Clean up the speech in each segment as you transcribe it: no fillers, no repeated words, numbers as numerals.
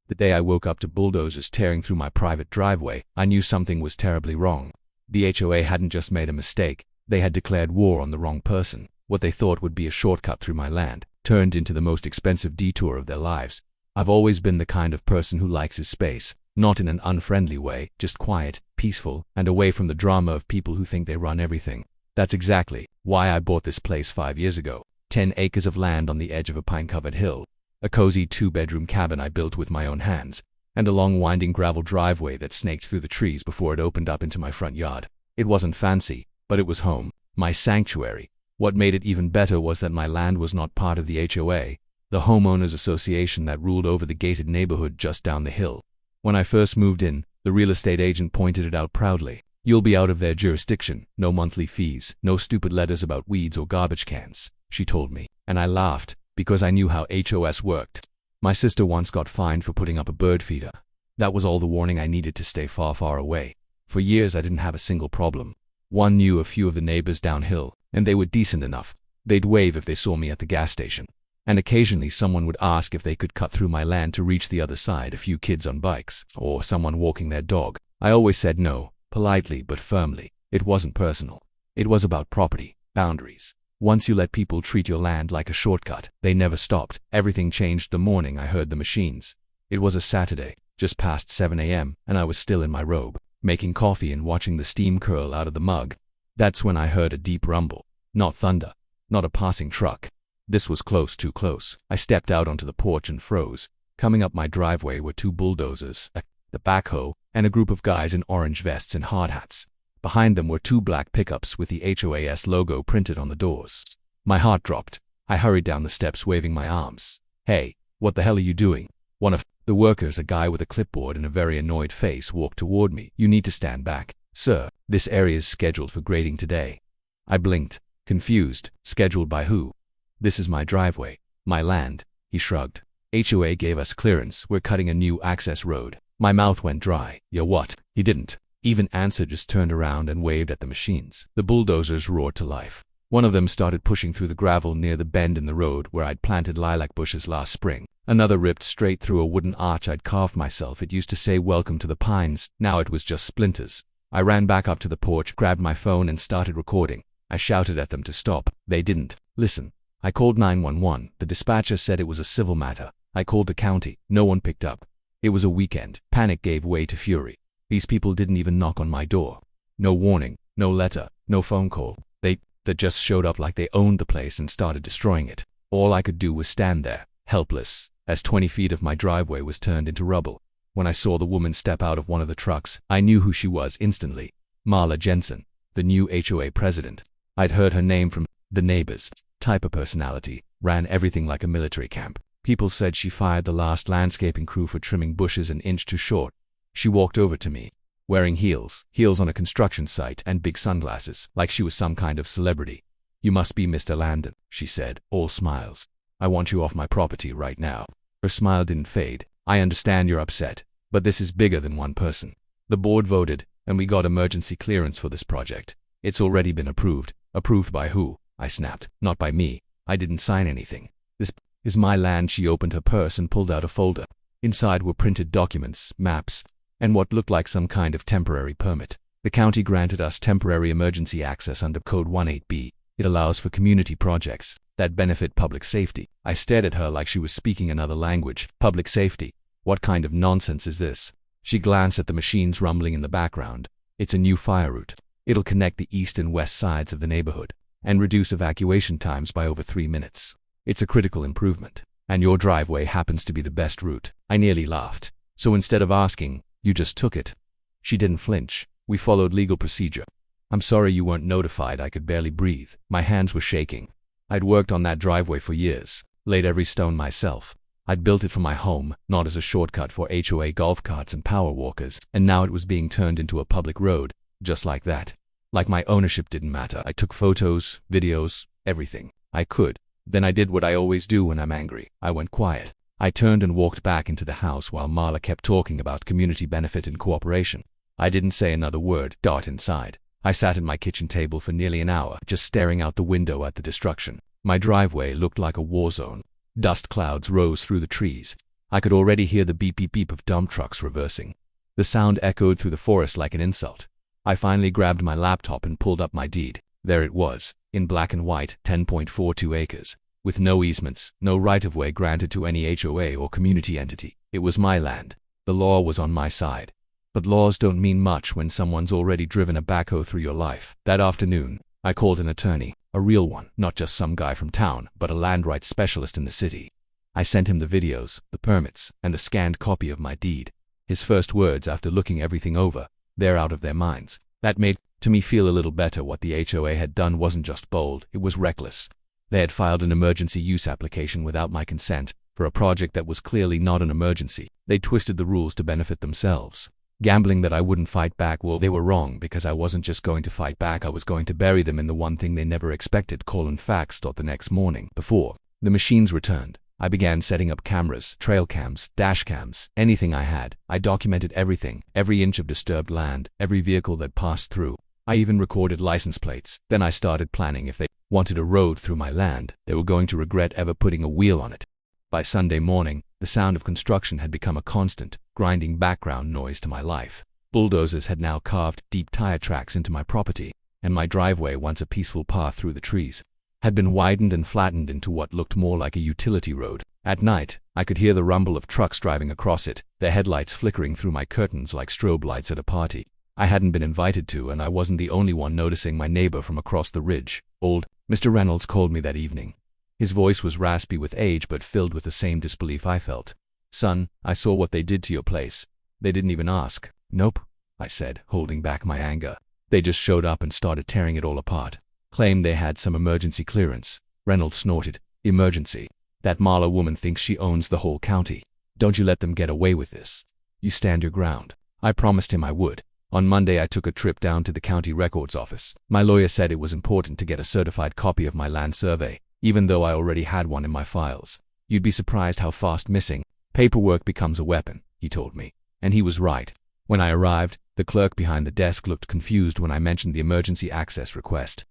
The day I woke up to bulldozers tearing through my private driveway, I knew something was terribly wrong. The HOA hadn't just made a mistake, they had declared war on the wrong person. What they thought would be a shortcut through my land turned into the most expensive detour of their lives. I've always been the kind of person who likes his space, not in an unfriendly way, just quiet, peaceful, and away from the drama of people who think they run everything. That's exactly why I bought this place 5 years ago. 10 acres of land on the edge of a pine-covered hill, a cozy 2-bedroom cabin I built with my own hands, and a long winding gravel driveway that snaked through the trees before it opened up into my front yard. It wasn't fancy, but it was home, my sanctuary. What made it even better was that my land was not part of the HOA, the homeowners association that ruled over the gated neighborhood just down the hill. When I first moved in, the real estate agent pointed it out proudly. You'll be out of their jurisdiction, no monthly fees, no stupid letters about weeds or garbage cans, she told me, and I laughed, because I knew how HOS worked. My sister once got fined for putting up a bird feeder. That was all the warning I needed to stay far, far away. For years I didn't have a single problem. One knew a few of the neighbors downhill, and they were decent enough. They'd wave if they saw me at the gas station. And occasionally someone would ask if they could cut through my land to reach the other side, a few kids on bikes, or someone walking their dog. I always said no, politely but firmly. It wasn't personal. It was about property, boundaries. Once you let people treat your land like a shortcut, they never stopped. Everything changed the morning I heard the machines. It was a Saturday, just past 7 a.m., and I was still in my robe, making coffee and watching the steam curl out of the mug. That's when I heard a deep rumble. Not thunder, not a passing truck. This was close, too close. I stepped out onto the porch and froze. Coming up my driveway were 2 bulldozers, the backhoe, and a group of guys in orange vests and hard hats. Behind them were 2 black pickups with the HOAS logo printed on the doors. My heart dropped. I hurried down the steps waving my arms. Hey, what the hell are you doing? One of the workers, a guy with a clipboard and a very annoyed face, walked toward me. You need to stand back. Sir, this area is scheduled for grading today. I blinked, confused. Scheduled by who? This is my driveway, my land. He shrugged. HOA gave us clearance. We're cutting a new access road. My mouth went dry. Yeah, what? He didn't even answer, just turned around and waved at the machines. The bulldozers roared to life. One of them started pushing through the gravel near the bend in the road where I'd planted lilac bushes last spring. Another ripped straight through a wooden arch I'd carved myself. It used to say "Welcome to the Pines." Now it was just splinters. I ran back up to the porch, grabbed my phone and started recording. I shouted at them to stop. They didn't listen. I called 911. The dispatcher said it was a civil matter. I called the county. No one picked up. It was a weekend. Panic gave way to fury. These people didn't even knock on my door. No warning, no letter, no phone call. They just showed up like they owned the place and started destroying it. All I could do was stand there, helpless, as 20 feet of my driveway was turned into rubble. When I saw the woman step out of one of the trucks, I knew who she was instantly. Marla Jensen, the new HOA president. I'd heard her name from the neighbors. Type of personality, ran everything like a military camp. People said she fired the last landscaping crew for trimming bushes an inch too short. She walked over to me, wearing heels on a construction site, and big sunglasses, like she was some kind of celebrity. You must be Mr. Landon, she said, all smiles. I want you off my property right now. Her smile didn't fade. I understand you're upset, but this is bigger than one person. The board voted, and we got emergency clearance for this project. It's already been approved. Approved by who? I snapped. Not by me. I didn't sign anything. This is my land. She opened her purse and pulled out a folder. Inside were printed documents, maps, and what looked like some kind of temporary permit. The county granted us temporary emergency access under Code 18B. It allows for community projects that benefit public safety. I stared at her like she was speaking another language. Public safety? What kind of nonsense is this? She glanced at the machines rumbling in the background. It's a new fire route. It'll connect the east and west sides of the neighborhood and reduce evacuation times by over 3 minutes. It's a critical improvement. And your driveway happens to be the best route. I nearly laughed. So instead of asking, you just took it. She didn't flinch. We followed legal procedure. I'm sorry you weren't notified. I could barely breathe. My hands were shaking. I'd worked on that driveway for years, laid every stone myself. I'd built it for my home, not as a shortcut for HOA golf carts and power walkers, and now it was being turned into a public road, just like that. Like my ownership didn't matter. I took photos, videos, everything I could. Then I did what I always do when I'm angry. I went quiet. I turned and walked back into the house while Marla kept talking about community benefit and cooperation. I didn't say another word. Inside. I sat at my kitchen table for nearly an hour, just staring out the window at the destruction. My driveway looked like a war zone. Dust clouds rose through the trees. I could already hear the beep beep beep of dump trucks reversing. The sound echoed through the forest like an insult. I finally grabbed my laptop and pulled up my deed. There it was, in black and white, 10.42 acres. With no easements, no right-of-way granted to any HOA or community entity. It was my land. The law was on my side. But laws don't mean much when someone's already driven a backhoe through your life. That afternoon, I called an attorney, a real one, not just some guy from town, but a land rights specialist in the city. I sent him the videos, the permits, and the scanned copy of my deed. His first words after looking everything over, "They're out of their minds." That made me feel a little better. What the HOA had done wasn't just bold, it was reckless. They had filed an emergency use application without my consent for a project that was clearly not an emergency. They twisted the rules to benefit themselves. Gambling that I wouldn't fight back, well, they were wrong, because I wasn't just going to fight back, I was going to bury them in the one thing they never expected. Facts. The next morning, before the machines returned, I began setting up cameras, trail cams, dash cams, anything I had. I documented everything, every inch of disturbed land, every vehicle that passed through. I even recorded license plates. Then I started planning. If they wanted a road through my land, they were going to regret ever putting a wheel on it. By Sunday morning, the sound of construction had become a constant, grinding background noise to my life. Bulldozers had now carved deep tire tracks into my property, and my driveway, once a peaceful path through the trees, had been widened and flattened into what looked more like a utility road. At night, I could hear the rumble of trucks driving across it, their headlights flickering through my curtains like strobe lights at a party I hadn't been invited to, and I wasn't the only one noticing my neighbor from across the ridge. Old Mr. Reynolds called me that evening. His voice was raspy with age but filled with the same disbelief I felt. "Son, I saw what they did to your place. They didn't even ask." "Nope," I said, holding back my anger. "They just showed up and started tearing it all apart. Claimed they had some emergency clearance." Reynolds snorted. "Emergency? That Marla woman thinks she owns the whole county. Don't you let them get away with this. You stand your ground." I promised him I would. On Monday, I took a trip down to the county records office. My lawyer said it was important to get a certified copy of my land survey, even though I already had one in my files. "You'd be surprised how fast missing paperwork becomes a weapon," he told me. And he was right. When I arrived, the clerk behind the desk looked confused when I mentioned the emergency access request.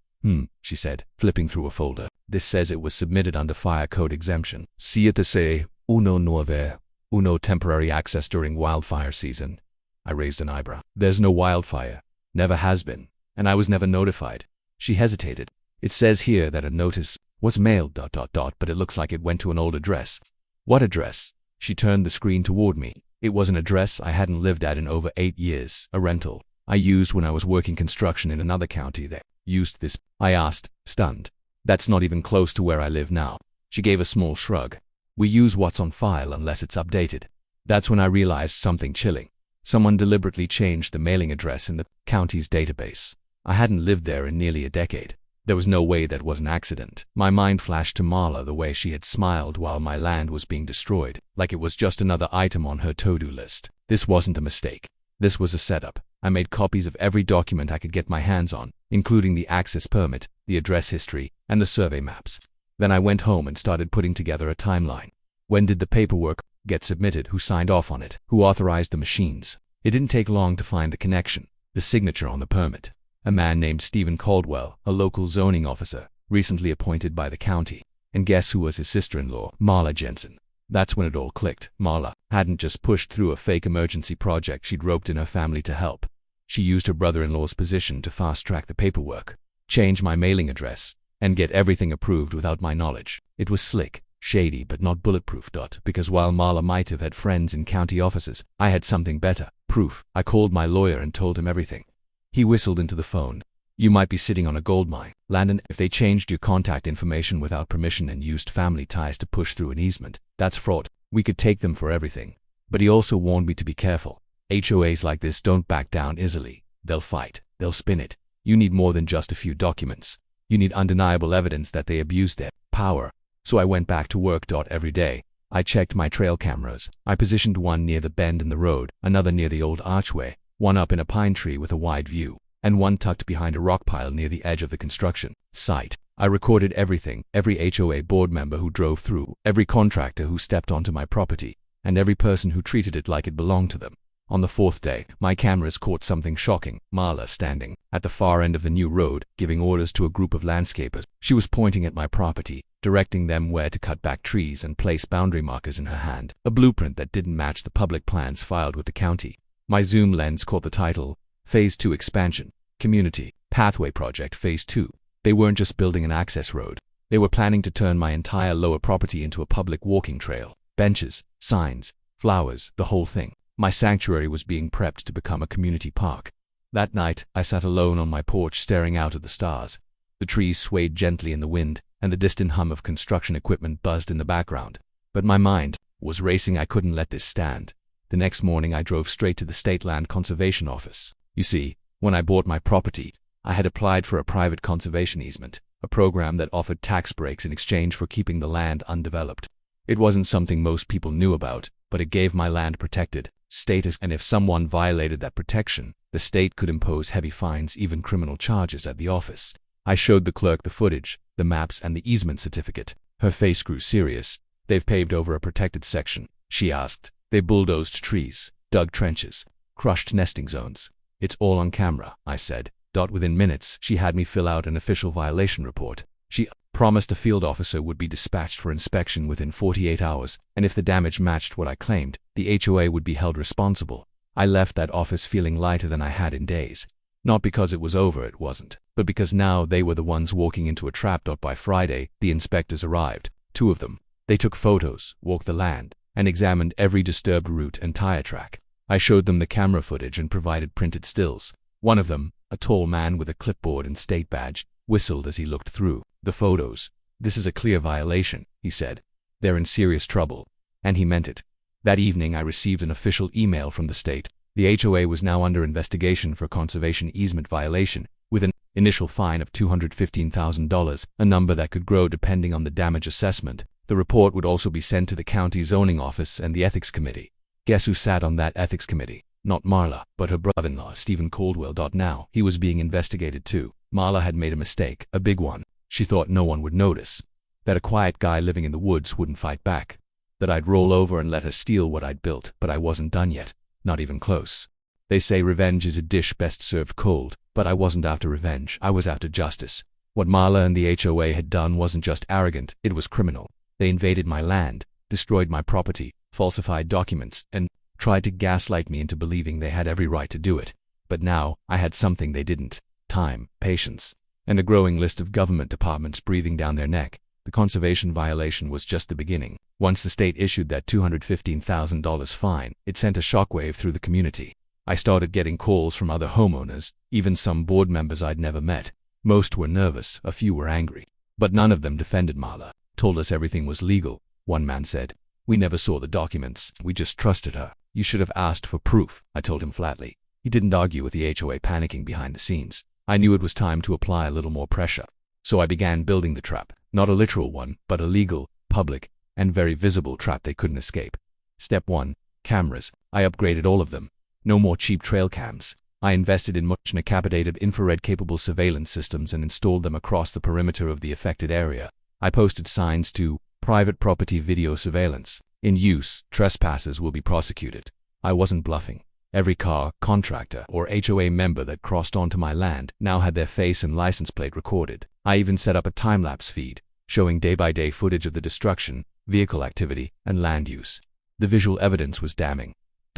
She said, flipping through a folder. "This says it was submitted under fire code exemption. See it to say, uno temporary access during wildfire season." I raised an eyebrow. "There's no wildfire. Never has been. And I was never notified." She hesitated. "It says here that a notice was mailed ... but it looks like it went to an old address." "What address?" She turned the screen toward me. It was an address I hadn't lived at in over 8 years, a rental I used when I was working construction in another county. "They used this?" I asked, stunned. "That's not even close to where I live now." She gave a small shrug. "We use what's on file unless it's updated." That's when I realized something chilling. Someone deliberately changed the mailing address in the county's database. I hadn't lived there in nearly a decade. There was no way that was an accident. My mind flashed to Marla, the way she had smiled while my land was being destroyed, like it was just another item on her to-do list. This wasn't a mistake. This was a setup. I made copies of every document I could get my hands on, including the access permit, the address history, and the survey maps. Then I went home and started putting together a timeline. When did the paperwork get submitted? Who signed off on it? Who authorized the machines? It didn't take long to find the connection. The signature on the permit. A man named Stephen Caldwell, a local zoning officer, recently appointed by the county. And guess who was his sister-in-law? Marla Jensen. That's when it all clicked. Marla hadn't just pushed through a fake emergency project, she'd roped in her family to help. She used her brother-in-law's position to fast-track the paperwork, change my mailing address, and get everything approved without my knowledge. It was slick, shady, but not bulletproof. Because while Marla might have had friends in county offices, I had something better. Proof. I called my lawyer and told him everything. He whistled into the phone. "You might be sitting on a gold mine, Landon. If they changed your contact information without permission and used family ties to push through an easement, that's fraud. We could take them for everything." But he also warned me to be careful. HOAs like this don't back down easily. They'll fight. They'll spin it. You need more than just a few documents. You need undeniable evidence that they abused their power. So I went back to work. Every day, I checked my trail cameras. I positioned one near the bend in the road, another near the old archway, one up in a pine tree with a wide view, and one tucked behind a rock pile near the edge of the construction site. I recorded everything, every HOA board member who drove through, every contractor who stepped onto my property, and every person who treated it like it belonged to them. On the 4th day, my cameras caught something shocking. Marla standing at the far end of the new road, giving orders to a group of landscapers. She was pointing at my property, directing them where to cut back trees and place boundary markers in her hand, a blueprint that didn't match the public plans filed with the county. My zoom lens caught the title, Phase 2 Expansion, Community, Pathway Project Phase 2. They weren't just building an access road. They were planning to turn my entire lower property into a public walking trail. Benches, signs, flowers, the whole thing. My sanctuary was being prepped to become a community park. That night, I sat alone on my porch staring out at the stars. The trees swayed gently in the wind, and the distant hum of construction equipment buzzed in the background. But my mind was racing. I couldn't let this stand. The next morning, I drove straight to the State Land Conservation Office. You see, when I bought my property, I had applied for a private conservation easement, a program that offered tax breaks in exchange for keeping the land undeveloped. It wasn't something most people knew about, but it gave my land protected status, and if someone violated that protection, the state could impose heavy fines, even criminal charges, at the office. I showed the clerk the footage, the maps, and the easement certificate. Her face grew serious. "They've paved over a protected section?" she asked. "They bulldozed trees, dug trenches, crushed nesting zones. It's all on camera," I said. Within minutes, she had me fill out an official violation report. She promised a field officer would be dispatched for inspection within 48 hours, and if the damage matched what I claimed, the HOA would be held responsible. I left that office feeling lighter than I had in days. Not because it was over, it wasn't, but because now they were the ones walking into a trap. By Friday, the inspectors arrived, 2 of them. They took photos, walked the land, and examined every disturbed route and tire track. I showed them the camera footage and provided printed stills. One of them, a tall man with a clipboard and state badge, whistled as he looked through the photos. "This is a clear violation," he said. "They're in serious trouble." And he meant it. That evening, I received an official email from the state. The HOA was now under investigation for conservation easement violation, with an initial fine of $215,000, a number that could grow depending on the damage assessment. The report would also be sent to the county zoning office and the ethics committee. Guess who sat on that ethics committee? Not Marla, but her brother-in-law, Stephen Caldwell. Now, he was being investigated too. Marla had made a mistake, a big one. She thought no one would notice. That a quiet guy living in the woods wouldn't fight back. That I'd roll over and let her steal what I'd built, but I wasn't done yet. Not even close. They say revenge is a dish best served cold, but I wasn't after revenge. I was after justice. What Marla and the HOA had done wasn't just arrogant, it was criminal. They invaded my land, destroyed my property, falsified documents, and tried to gaslight me into believing they had every right to do it. But now, I had something they didn't: time, patience, and a growing list of government departments breathing down their neck. The conservation violation was just the beginning. Once the state issued that $215,000 fine, it sent a shockwave through the community. I started getting calls from other homeowners, even some board members I'd never met. Most were nervous, a few were angry. But none of them defended Marla, told us everything was legal. One man said, "We never saw the documents, we just trusted her. You should have asked for proof," I told him flatly. He didn't argue with the HOA panicking behind the scenes. I knew it was time to apply a little more pressure. So I began building the trap. Not a literal one, but a legal, public, and very visible trap they couldn't escape. Step 1. Cameras. I upgraded all of them. No more cheap trail cams. I invested in much capitated infrared-capable surveillance systems and installed them across the perimeter of the affected area. I posted signs to private property video surveillance. In use, trespassers will be prosecuted. I wasn't bluffing. Every car, contractor, or HOA member that crossed onto my land now had their face and license plate recorded. I even set up a time-lapse feed, showing day-by-day footage of the destruction, vehicle activity, and land use. The visual evidence was damning.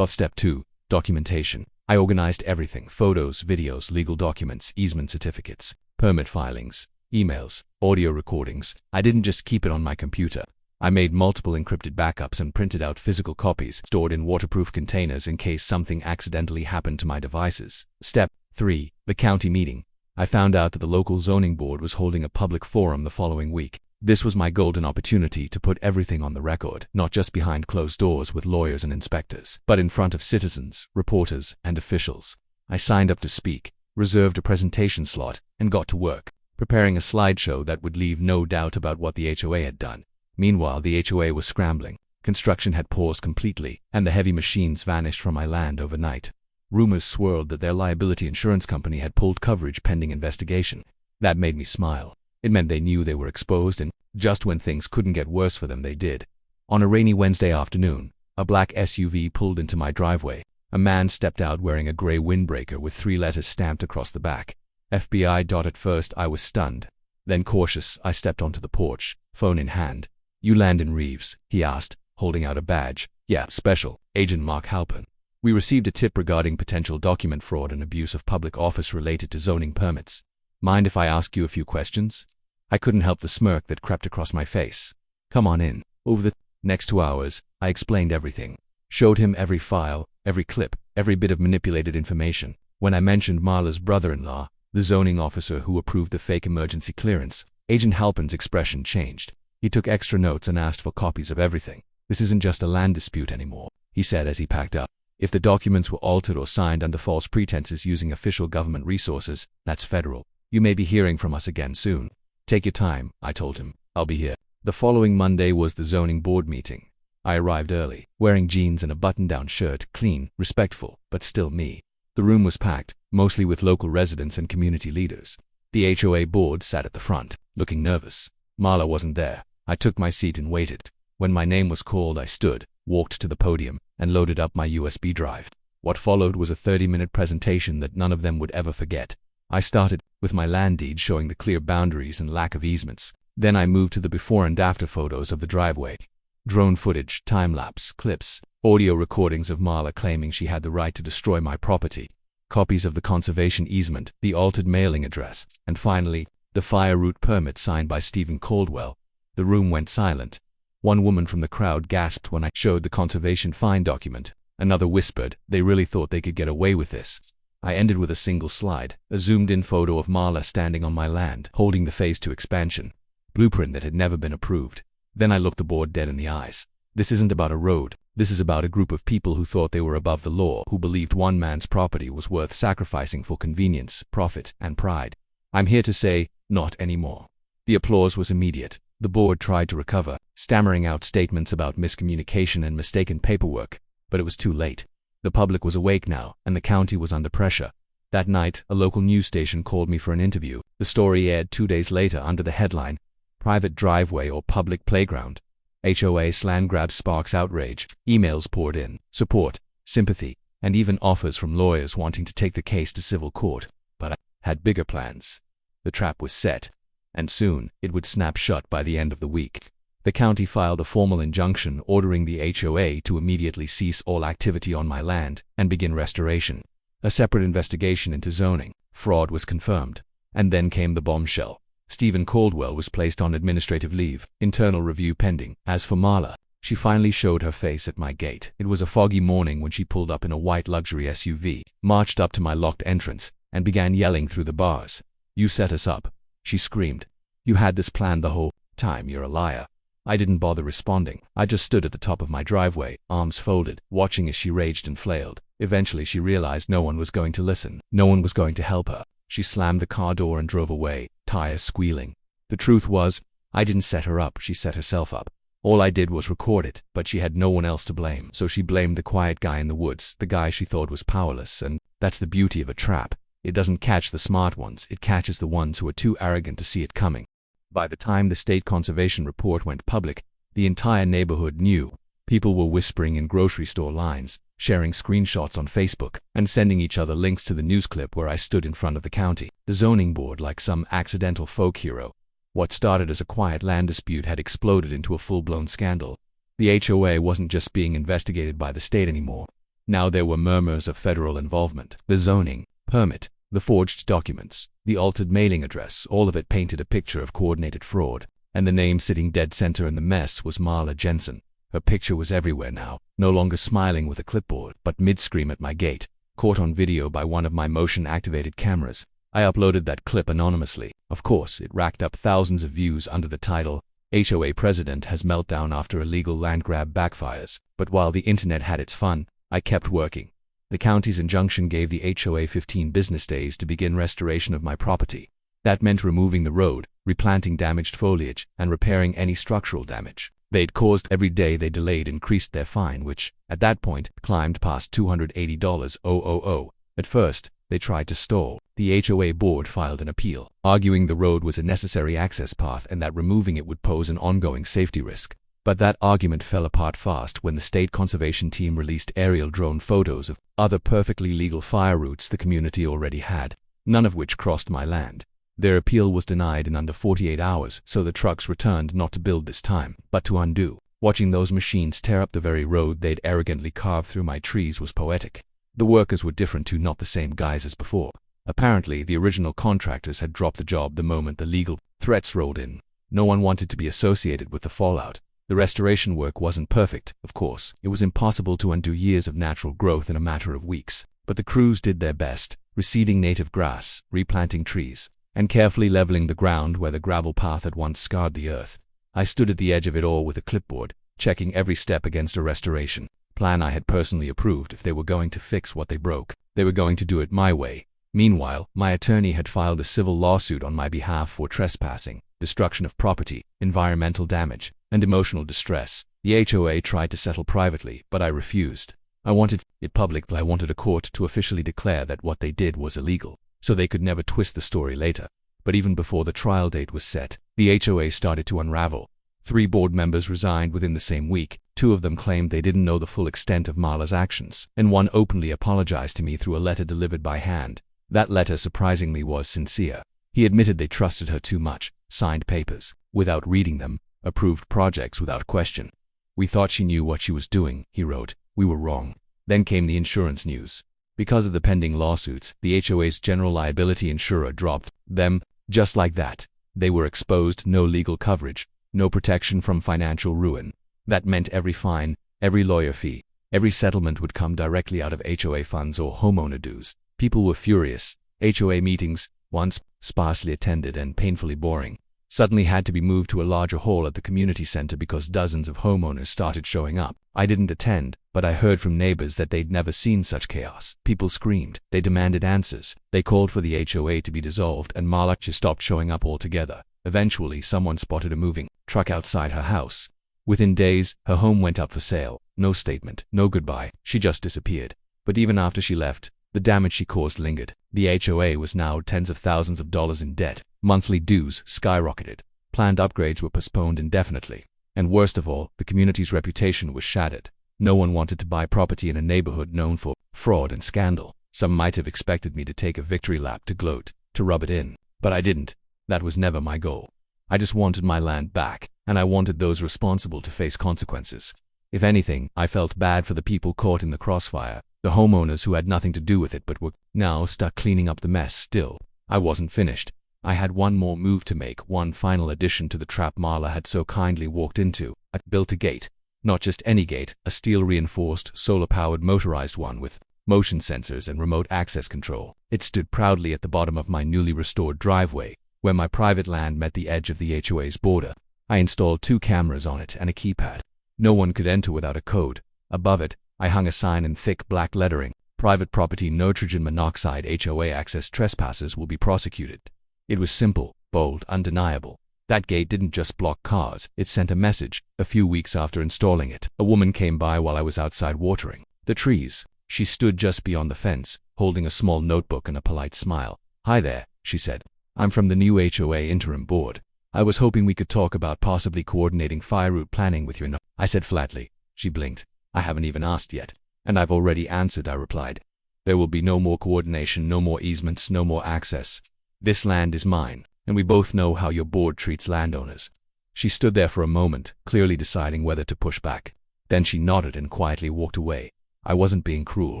Step 2. Documentation. I organized everything: photos, videos, legal documents, easement certificates, permit filings, emails, audio recordings. I didn't just keep it on my computer. I made multiple encrypted backups and printed out physical copies stored in waterproof containers in case something accidentally happened to my devices. Step 3. The county meeting. I found out that the local zoning board was holding a public forum the following week. This was my golden opportunity to put everything on the record, not just behind closed doors with lawyers and inspectors, but in front of citizens, reporters, and officials. I signed up to speak, reserved a presentation slot, and got to work, preparing a slideshow that would leave no doubt about what the HOA had done. Meanwhile, the HOA was scrambling. Construction had paused completely, and the heavy machines vanished from my land overnight. Rumors swirled that their liability insurance company had pulled coverage pending investigation. That made me smile. It meant they knew they were exposed, and just when things couldn't get worse for them, they did. On a rainy Wednesday afternoon, a black SUV pulled into my driveway. A man stepped out wearing a gray windbreaker with 3 letters stamped across the back. FBI. At first, I was stunned. Then cautious, I stepped onto the porch, phone in hand. "You Landon Reeves?" he asked, holding out a badge. "Yeah, Special Agent Mark Halpern. We received a tip regarding potential document fraud and abuse of public office related to zoning permits. Mind if I ask you a few questions?" I couldn't help the smirk that crept across my face. "Come on in." Over the next 2 hours, I explained everything. Showed him every file, every clip, every bit of manipulated information. When I mentioned Marla's brother-in-law, the zoning officer who approved the fake emergency clearance, Agent Halpern's expression changed. He took extra notes and asked for copies of everything. "This isn't just a land dispute anymore," he said as he packed up. "If the documents were altered or signed under false pretenses using official government resources, that's federal. You may be hearing from us again soon." "Take your time," I told him. "I'll be here." The following Monday was the zoning board meeting. I arrived early, wearing jeans and a button-down shirt, clean, respectful, but still me. The room was packed, mostly with local residents and community leaders. The HOA board sat at the front, looking nervous. Marla wasn't there. I took my seat and waited. When my name was called, I stood, walked to the podium, and loaded up my USB drive. What followed was a 30-minute presentation that none of them would ever forget. I started with my land deed showing the clear boundaries and lack of easements. Then I moved to the before and after photos of the driveway. Drone footage, time-lapse, clips, audio recordings of Marla claiming she had the right to destroy my property, copies of the conservation easement, the altered mailing address, and finally, the fire route permit signed by Stephen Caldwell. The room went silent. One woman from the crowd gasped when I showed the conservation fine document. Another whispered they really thought they could get away with this. I ended with a single slide, a zoomed-in photo of Marla standing on my land, holding the phase 2 expansion blueprint that had never been approved. Then I looked the board dead in the eyes. This isn't about a road. This is about a group of people who thought they were above the law, who believed one man's property was worth sacrificing for convenience, profit, and pride. I'm here to say, not anymore. The applause was immediate. The board tried to recover, stammering out statements about miscommunication and mistaken paperwork, but it was too late. The public was awake now, and the county was under pressure. That night, a local news station called me for an interview. The story aired 2 days later under the headline, "Private Driveway or Public Playground. HOA land grab sparks outrage." Emails poured in, support, sympathy, and even offers from lawyers wanting to take the case to civil court. But I had bigger plans. The trap was set, and soon it would snap shut by the end of the week. The county filed a formal injunction ordering the HOA to immediately cease all activity on my land and begin restoration. A separate investigation into zoning fraud was confirmed. And then came the bombshell. Stephen Caldwell was placed on administrative leave, internal review pending. As for Marla, she finally showed her face at my gate. It was a foggy morning when she pulled up in a white luxury SUV, marched up to my locked entrance, and began yelling through the bars. "You set us up," she screamed. "You had this planned the whole time. You're a liar." I didn't bother responding. I just stood at the top of my driveway, arms folded, watching as she raged and flailed. Eventually she realized no one was going to listen. No one was going to help her. She slammed the car door and drove away, tires squealing. The truth was, I didn't set her up, she set herself up. All I did was record it, but she had no one else to blame. So she blamed the quiet guy in the woods, the guy she thought was powerless, and that's the beauty of a trap. It doesn't catch the smart ones, it catches the ones who are too arrogant to see it coming. By the time the state conservation report went public, the entire neighborhood knew. People were whispering in grocery store lines, sharing screenshots on Facebook, and sending each other links to the news clip where I stood in front of the county, the zoning board like some accidental folk hero. What started as a quiet land dispute had exploded into a full-blown scandal. The HOA wasn't just being investigated by the state anymore. Now there were murmurs of federal involvement. The zoning permit, the forged documents, the altered mailing address, all of it painted a picture of coordinated fraud. And the name sitting dead center in the mess was Marla Jensen. Her picture was everywhere now, no longer smiling with a clipboard, but mid-scream at my gate, caught on video by one of my motion-activated cameras. I uploaded that clip anonymously. Of course, it racked up thousands of views under the title, "HOA President Has Meltdown After Illegal Land Grab Backfires." But while the internet had its fun, I kept working. The county's injunction gave the HOA 15 business days to begin restoration of my property. That meant removing the road, replanting damaged foliage, and repairing any structural damage they'd caused. Every day they delayed increased their fine, which, at that point, climbed past $280,000. At first, they tried to stall. The HOA board filed an appeal, arguing the road was a necessary access path and that removing it would pose an ongoing safety risk. But that argument fell apart fast when the state conservation team released aerial drone photos of other perfectly legal fire routes the community already had, none of which crossed my land. Their appeal was denied in under 48 hours, so the trucks returned not to build this time, but to undo. Watching those machines tear up the very road they'd arrogantly carved through my trees was poetic. The workers were different too, not the same guys as before. Apparently, the original contractors had dropped the job the moment the legal threats rolled in. No one wanted to be associated with the fallout. The restoration work wasn't perfect, of course. It was impossible to undo years of natural growth in a matter of weeks. But the crews did their best, reseeding native grass, replanting trees, and carefully leveling the ground where the gravel path had once scarred the earth. I stood at the edge of it all with a clipboard, checking every step against a restoration plan I had personally approved. If they were going to fix what they broke, they were going to do it my way. Meanwhile, my attorney had filed a civil lawsuit on my behalf for trespassing, destruction of property, environmental damage, and emotional distress. The HOA tried to settle privately, but I refused. I wanted it public, but I wanted a court to officially declare that what they did was illegal, so they could never twist the story later. But even before the trial date was set, the HOA started to unravel. 3 board members resigned within the same week. 2 of them claimed they didn't know the full extent of Marla's actions, and one openly apologized to me through a letter delivered by hand. That letter surprisingly was sincere. He admitted they trusted her too much, signed papers without reading them, approved projects without question. "We thought she knew what she was doing," he wrote. "We were wrong." Then came the insurance news. Because of the pending lawsuits, the HOA's general liability insurer dropped them just like that. They were exposed, no legal coverage, no protection from financial ruin. That meant every fine, every lawyer fee, every settlement would come directly out of HOA funds or homeowner dues. People were furious. HOA meetings, once sparsely attended and painfully boring, suddenly had to be moved to a larger hall at the community center because dozens of homeowners started showing up. I didn't attend, but I heard from neighbors that they'd never seen such chaos. People screamed. They demanded answers. They called for the HOA to be dissolved, and Marla just stopped showing up altogether. Eventually, someone spotted a moving truck outside her house. Within days, her home went up for sale. No statement, no goodbye. She just disappeared. But even after she left, the damage she caused lingered. The HOA was now tens of thousands of dollars in debt. Monthly dues skyrocketed. Planned upgrades were postponed indefinitely. And worst of all, the community's reputation was shattered. No one wanted to buy property in a neighborhood known for fraud and scandal. Some might have expected me to take a victory lap, to gloat, to rub it in. But I didn't. That was never my goal. I just wanted my land back, and I wanted those responsible to face consequences. If anything, I felt bad for the people caught in the crossfire, the homeowners who had nothing to do with it but were now stuck cleaning up the mess. Still, I wasn't finished. I had one more move to make, one final addition to the trap Marla had so kindly walked into. I built a gate. Not just any gate, a steel-reinforced, solar-powered motorized one with motion sensors and remote access control. It stood proudly at the bottom of my newly restored driveway, where my private land met the edge of the HOA's border. I installed 2 cameras on it and a keypad. No one could enter without a code. Above it, I hung a sign in thick black lettering: "Private property nitrogen monoxide HOA access trespassers will be prosecuted." It was simple, bold, undeniable. That gate didn't just block cars, it sent a message. A few weeks after installing it, a woman came by while I was outside watering the trees. She stood just beyond the fence, holding a small notebook and a polite smile. "Hi there," she said. "I'm from the new HOA interim board. I was hoping we could talk about possibly coordinating fire route planning with you." I said flatly. She blinked. "I haven't even asked yet." "And I've already answered," I replied. "There will be no more coordination, no more easements, no more access. This land is mine, and we both know how your board treats landowners." She stood there for a moment, clearly deciding whether to push back. Then she nodded and quietly walked away. I wasn't being cruel,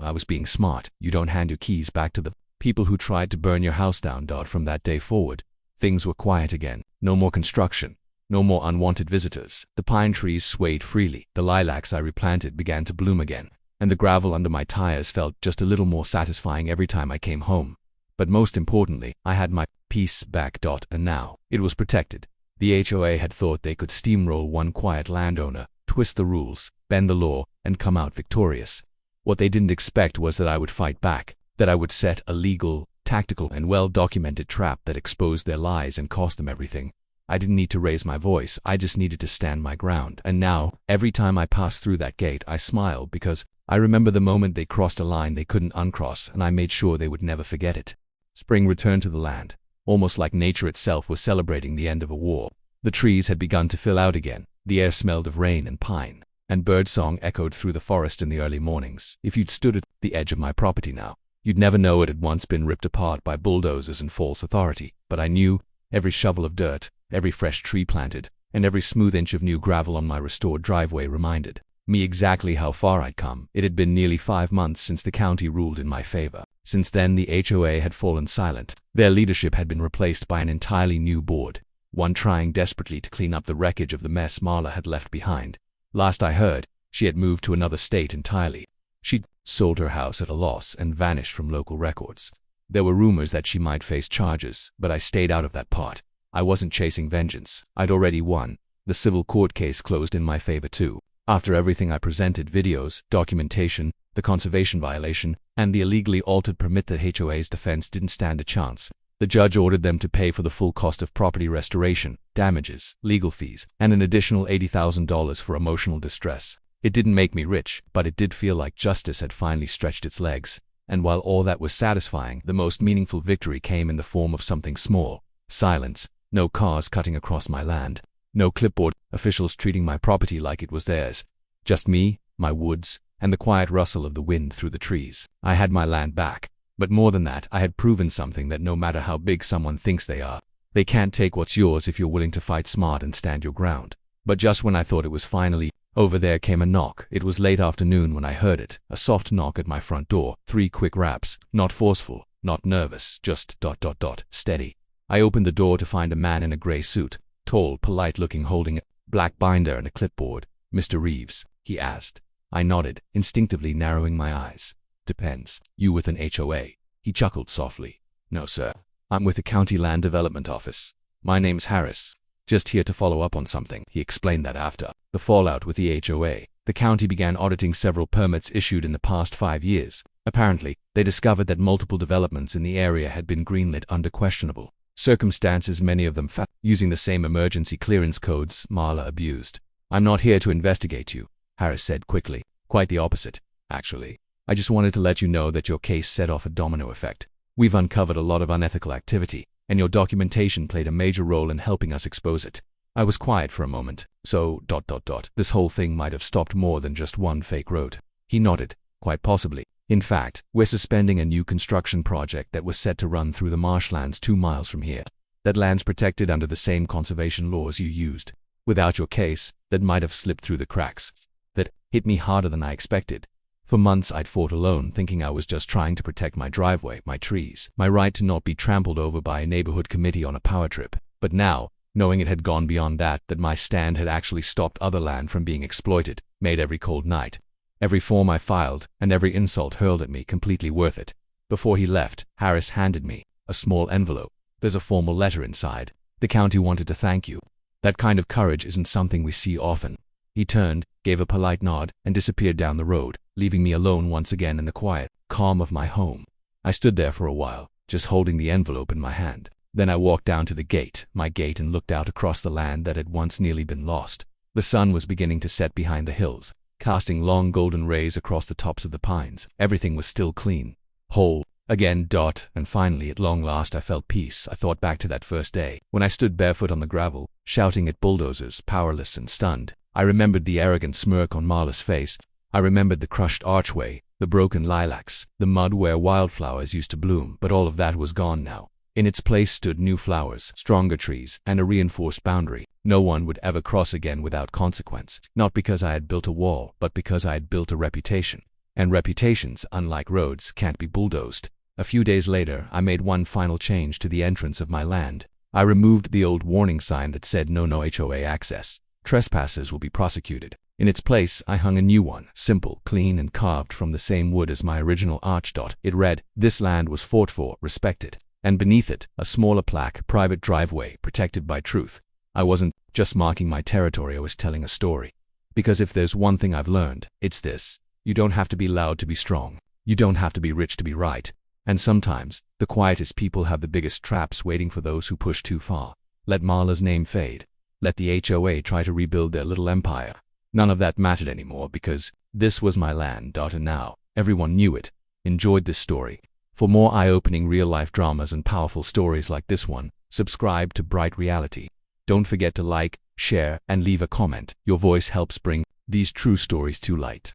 I was being smart. You don't hand your keys back to the people who tried to burn your house down. From that day forward, things were quiet again. No more construction. No more unwanted visitors. The pine trees swayed freely. The lilacs I replanted began to bloom again. And the gravel under my tires felt just a little more satisfying every time I came home. But most importantly, I had my peace back. And now, it was protected. The HOA had thought they could steamroll one quiet landowner, twist the rules, bend the law, and come out victorious. What they didn't expect was that I would fight back, that I would set a legal, tactical, and well-documented trap that exposed their lies and cost them everything. I didn't need to raise my voice, I just needed to stand my ground. And now, every time I pass through that gate, I smile because I remember the moment they crossed a line they couldn't uncross, and I made sure they would never forget it. Spring returned to the land, almost like nature itself was celebrating the end of a war. The trees had begun to fill out again, the air smelled of rain and pine, and birdsong echoed through the forest in the early mornings. If you'd stood at the edge of my property now, you'd never know it had once been ripped apart by bulldozers and false authority. but I knew every shovel of dirt, every fresh tree planted, and every smooth inch of new gravel on my restored driveway reminded me exactly how far I'd come. It had been nearly 5 months since the county ruled in my favor. Since then, the HOA had fallen silent. Their leadership had been replaced by an entirely new board, one trying desperately to clean up the wreckage of the mess Marla had left behind. Last I heard, she had moved to another state entirely. She'd sold her house at a loss and vanished from local records. There were rumors that she might face charges, but I stayed out of that part. I wasn't chasing vengeance. I'd already won. The civil court case closed in my favor too. After everything I presented, videos, documentation, the conservation violation, and the illegally altered permit, the HOA's defense didn't stand a chance. The judge ordered them to pay for the full cost of property restoration, damages, legal fees, and an additional $80,000 for emotional distress. It didn't make me rich, but it did feel like justice had finally stretched its legs. And while all that was satisfying, the most meaningful victory came in the form of something small. Silence. No cars cutting across my land. No clipboard officials treating my property like it was theirs. Just me, my woods, and the quiet rustle of the wind through the trees. I had my land back. But more than that, I had proven something, that no matter how big someone thinks they are, they can't take what's yours if you're willing to fight smart and stand your ground. But just when I thought it was finally over, there came a knock. It was late afternoon when I heard it. A soft knock at my front door. 3 quick raps. Not forceful, not nervous, just ... steady. I opened the door to find a man in a gray suit, tall, polite-looking, holding a black binder and a clipboard. "Mr. Reeves?" he asked. I nodded, instinctively narrowing my eyes. "Depends. You with an HOA?" He chuckled softly. "No, sir. I'm with the County Land Development Office. My name's Harris. Just here to follow up on something." He explained that after the fallout with the HOA, the county began auditing several permits issued in the past 5 years. Apparently, they discovered that multiple developments in the area had been greenlit under questionable circumstances, many of them using the same emergency clearance codes Marla abused. "I'm not here to investigate you," Harris said quickly. "Quite the opposite, actually. I just wanted to let you know that your case set off a domino effect. We've uncovered a lot of unethical activity, and your documentation played a major role in helping us expose it." I was quiet for a moment. "So ... this whole thing might have stopped more than just one fake road." He nodded. "Quite possibly. In fact, we're suspending a new construction project that was set to run through the marshlands 2 miles from here. That land's protected under the same conservation laws you used. Without your case, that might have slipped through the cracks." That hit me harder than I expected. For months I'd fought alone, thinking I was just trying to protect my driveway, my trees, my right to not be trampled over by a neighborhood committee on a power trip. But now, knowing it had gone beyond that my stand had actually stopped other land from being exploited, made every cold night, every form I filed, and every insult hurled at me completely worth it. Before he left, Harris handed me a small envelope. "There's a formal letter inside. The county wanted to thank you. That kind of courage isn't something we see often." He turned, gave a polite nod, and disappeared down the road, leaving me alone once again in the quiet calm of my home. I stood there for a while, just holding the envelope in my hand. Then I walked down to the gate, my gate, and looked out across the land that had once nearly been lost. The sun was beginning to set behind the hills, casting long golden rays across the tops of the pines. Everything was still clean, whole, again. And finally, at long last, I felt peace. I thought back to that first day, when I stood barefoot on the gravel, shouting at bulldozers, powerless and stunned. I remembered the arrogant smirk on Marla's face. I remembered the crushed archway, the broken lilacs, the mud where wildflowers used to bloom. But all of that was gone now. In its place stood new flowers, stronger trees, and a reinforced boundary. No one would ever cross again without consequence. Not because I had built a wall, but because I had built a reputation. And reputations, unlike roads, can't be bulldozed. A few days later, I made one final change to the entrance of my land. I removed the old warning sign that said no HOA access. Trespassers will be prosecuted. In its place, I hung a new one, simple, clean, and carved from the same wood as my original arch. It read, "This land was fought for, respected." And beneath it, a smaller plaque, "Private driveway, protected by truth." I wasn't just marking my territory, I was telling a story. Because if there's one thing I've learned, it's this. You don't have to be loud to be strong. You don't have to be rich to be right. And sometimes, the quietest people have the biggest traps waiting for those who push too far. Let Marla's name fade. Let the HOA try to rebuild their little empire. None of that mattered anymore, because this was my land. And now, everyone knew it. Enjoyed this story. For more eye-opening real-life dramas and powerful stories like this one, subscribe to Bright Reality. Don't forget to like, share, and leave a comment. Your voice helps bring these true stories to light.